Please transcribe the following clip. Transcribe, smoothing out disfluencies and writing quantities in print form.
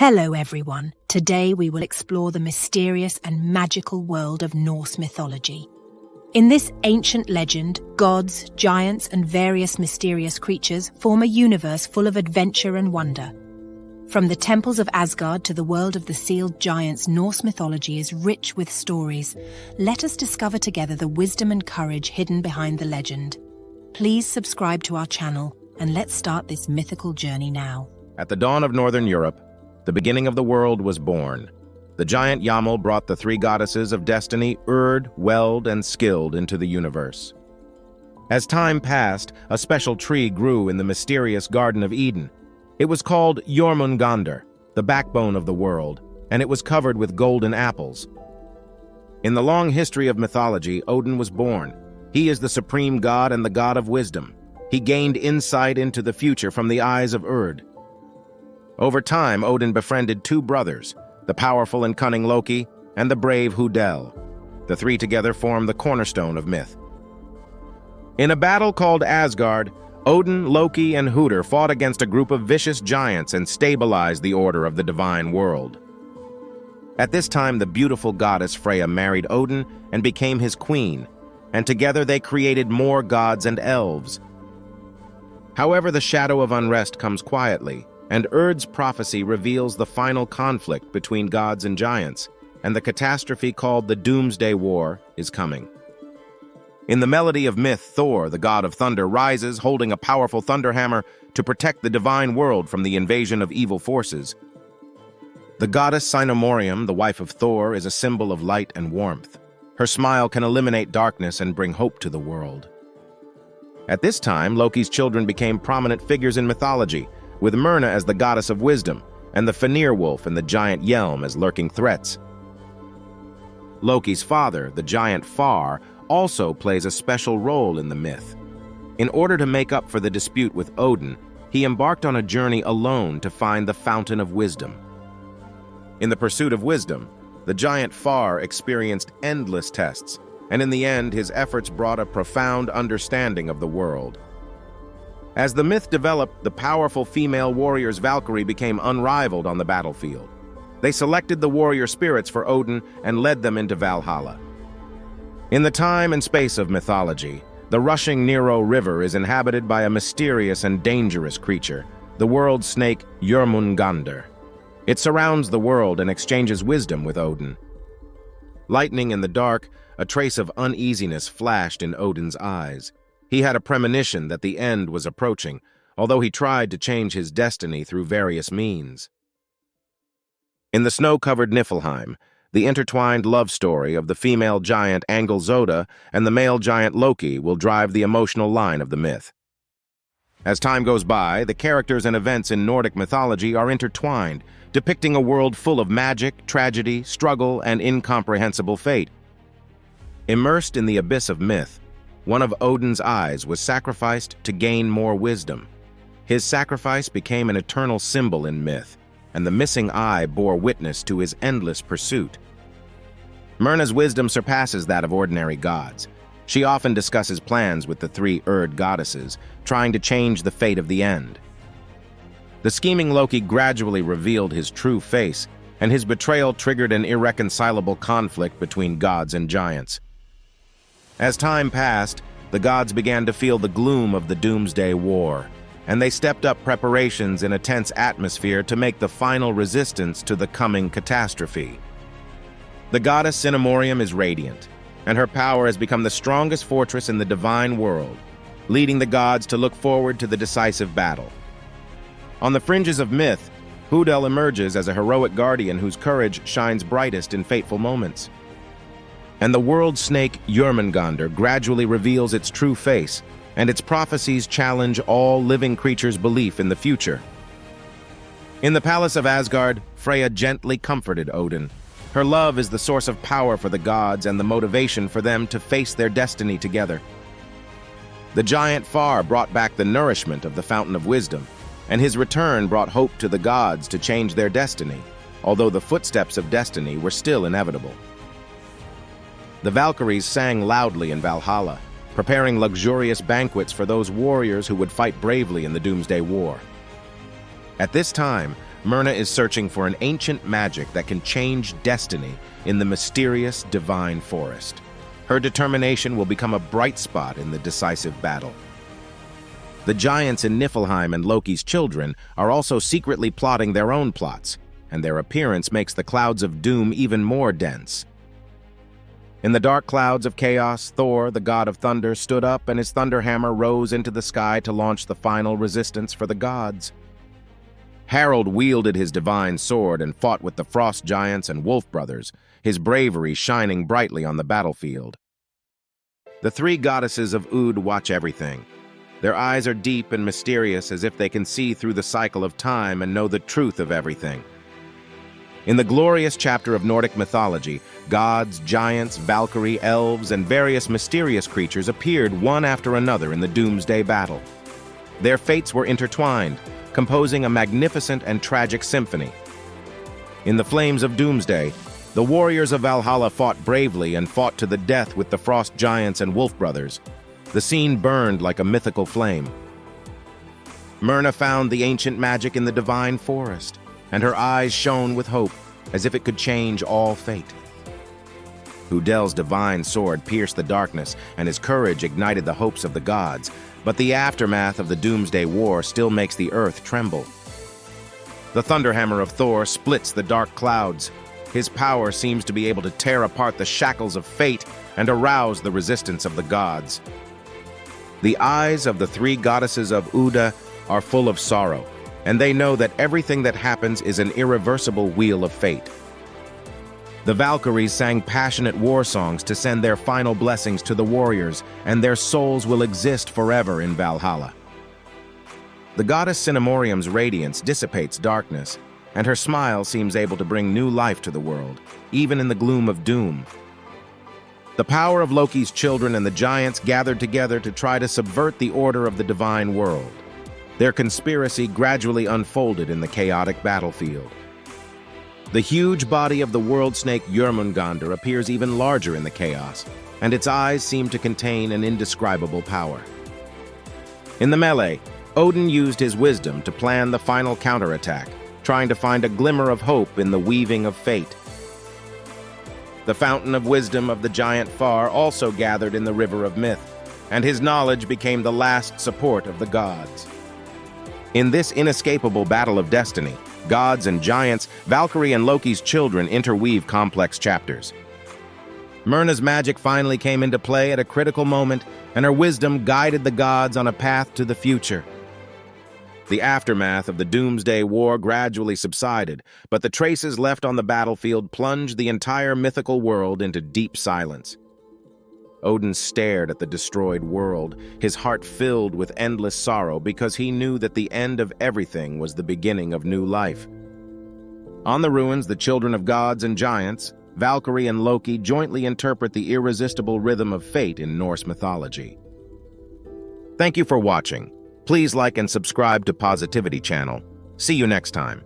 Hello everyone. Today we will explore the mysterious and magical world of Norse mythology. In this ancient legend, gods, giants, and various mysterious creatures form a universe full of adventure and wonder. From the temples of Asgard to the world of the sealed giants, Norse mythology is rich with stories. Let us discover together the wisdom and courage hidden behind the legend. Please subscribe to our channel, and let's start this mythical journey now. At the dawn of Northern Europe, the beginning of the world was born. The giant Yamel brought the three goddesses of destiny, Urd, Weld, and Skild, into the universe. As time passed, a special tree grew in the mysterious Garden of Eden. It was called Jormungandr, the backbone of the world, and it was covered with golden apples. In the long history of mythology, Odin was born. He is the supreme god and the god of wisdom. He gained insight into the future from the eyes of Urd. Over time, Odin befriended two brothers, the powerful and cunning Loki and the brave Hudel. The three together form the cornerstone of myth. In a battle called Asgard, Odin, Loki, and Hudr fought against a group of vicious giants and stabilized the order of the divine world. At this time, the beautiful goddess Freya married Odin and became his queen, and together they created more gods and elves. However, the shadow of unrest comes quietly, and Urd's prophecy reveals the final conflict between gods and giants, and the catastrophe called the Doomsday War is coming. In the melody of myth, Thor, the god of thunder, rises holding a powerful thunder hammer to protect the divine world from the invasion of evil forces. The goddess Sinomorium, the wife of Thor, is a symbol of light and warmth. Her smile can eliminate darkness and bring hope to the world. At this time, Loki's children became prominent figures in mythology, with Myrna as the goddess of wisdom, and the Fenrir wolf and the giant Yelm as lurking threats. Loki's father, the giant Far, also plays a special role in the myth. In order to make up for the dispute with Odin, he embarked on a journey alone to find the Fountain of Wisdom. In the pursuit of wisdom, the giant Far experienced endless tests, and in the end, his efforts brought a profound understanding of the world. As the myth developed, the powerful female warriors Valkyrie became unrivaled on the battlefield. They selected the warrior spirits for Odin and led them into Valhalla. In the time and space of mythology, the rushing Nero River is inhabited by a mysterious and dangerous creature, the world snake Jormungandr. It surrounds the world and exchanges wisdom with Odin. Lightning in the dark, a trace of uneasiness flashed in Odin's eyes. He had a premonition that the end was approaching, although he tried to change his destiny through various means. In the snow-covered Niflheim, the intertwined love story of the female giant Angelzoda and the male giant Loki will drive the emotional line of the myth. As time goes by, the characters and events in Nordic mythology are intertwined, depicting a world full of magic, tragedy, struggle, and incomprehensible fate. Immersed in the abyss of myth, one of Odin's eyes was sacrificed to gain more wisdom. His sacrifice became an eternal symbol in myth, and the missing eye bore witness to his endless pursuit. Myrna's wisdom surpasses that of ordinary gods. She often discusses plans with the three Urd goddesses, trying to change the fate of the end. The scheming Loki gradually revealed his true face, and his betrayal triggered an irreconcilable conflict between gods and giants. As time passed, the gods began to feel the gloom of the Doomsday War, and they stepped up preparations in a tense atmosphere to make the final resistance to the coming catastrophe. The goddess Sinomorium is radiant, and her power has become the strongest fortress in the divine world, leading the gods to look forward to the decisive battle. On the fringes of myth, Hudel emerges as a heroic guardian whose courage shines brightest in fateful moments. And the world snake Jormungandr gradually reveals its true face, and its prophecies challenge all living creatures' belief in the future. In the palace of Asgard, Freya gently comforted Odin. Her love is the source of power for the gods and the motivation for them to face their destiny together. The giant Far brought back the nourishment of the Fountain of Wisdom, and his return brought hope to the gods to change their destiny, although the footsteps of destiny were still inevitable. The Valkyries sang loudly in Valhalla, preparing luxurious banquets for those warriors who would fight bravely in the Doomsday War. At this time, Myrna is searching for an ancient magic that can change destiny in the mysterious divine forest. Her determination will become a bright spot in the decisive battle. The giants in Niflheim and Loki's children are also secretly plotting their own plots, and their appearance makes the clouds of doom even more dense. In the dark clouds of chaos, Thor, the god of thunder, stood up and his thunder hammer rose into the sky to launch the final resistance for the gods. Harold wielded his divine sword and fought with the frost giants and wolf brothers, his bravery shining brightly on the battlefield. The three goddesses of Ood watch everything. Their eyes are deep and mysterious, as if they can see through the cycle of time and know the truth of everything. In the glorious chapter of Nordic mythology, gods, giants, Valkyrie, elves, and various mysterious creatures appeared one after another in the Doomsday battle. Their fates were intertwined, composing a magnificent and tragic symphony. In the flames of Doomsday, the warriors of Valhalla fought bravely and fought to the death with the frost giants and wolf brothers. The scene burned like a mythical flame. Myrna found the ancient magic in the divine forest, and her eyes shone with hope, as if it could change all fate. Houdel's divine sword pierced the darkness, and his courage ignited the hopes of the gods, but the aftermath of the Doomsday War still makes the earth tremble. The thunderhammer of Thor splits the dark clouds. His power seems to be able to tear apart the shackles of fate and arouse the resistance of the gods. The eyes of the three goddesses of Uda are full of sorrow, and they know that everything that happens is an irreversible wheel of fate. The Valkyries sang passionate war songs to send their final blessings to the warriors, and their souls will exist forever in Valhalla. The goddess Cinemorium's radiance dissipates darkness, and her smile seems able to bring new life to the world, even in the gloom of doom. The power of Loki's children and the giants gathered together to try to subvert the order of the divine world. Their conspiracy gradually unfolded in the chaotic battlefield. The huge body of the world snake Jörmungandr appears even larger in the chaos, and its eyes seem to contain an indescribable power. In the melee, Odin used his wisdom to plan the final counterattack, trying to find a glimmer of hope in the weaving of fate. The fountain of wisdom of the giant Far also gathered in the river of myth, and his knowledge became the last support of the gods. In this inescapable battle of destiny, gods and giants, Valkyrie and Loki's children interweave complex chapters. Myrna's magic finally came into play at a critical moment, and her wisdom guided the gods on a path to the future. The aftermath of the Doomsday War gradually subsided, but the traces left on the battlefield plunged the entire mythical world into deep silence. Odin stared at the destroyed world, his heart filled with endless sorrow because he knew that the end of everything was the beginning of new life. On the ruins, the children of gods and giants, Valkyrie and Loki, jointly interpret the irresistible rhythm of fate in Norse mythology. Thank you for watching. Please like and subscribe to Positivity Channel. See you next time.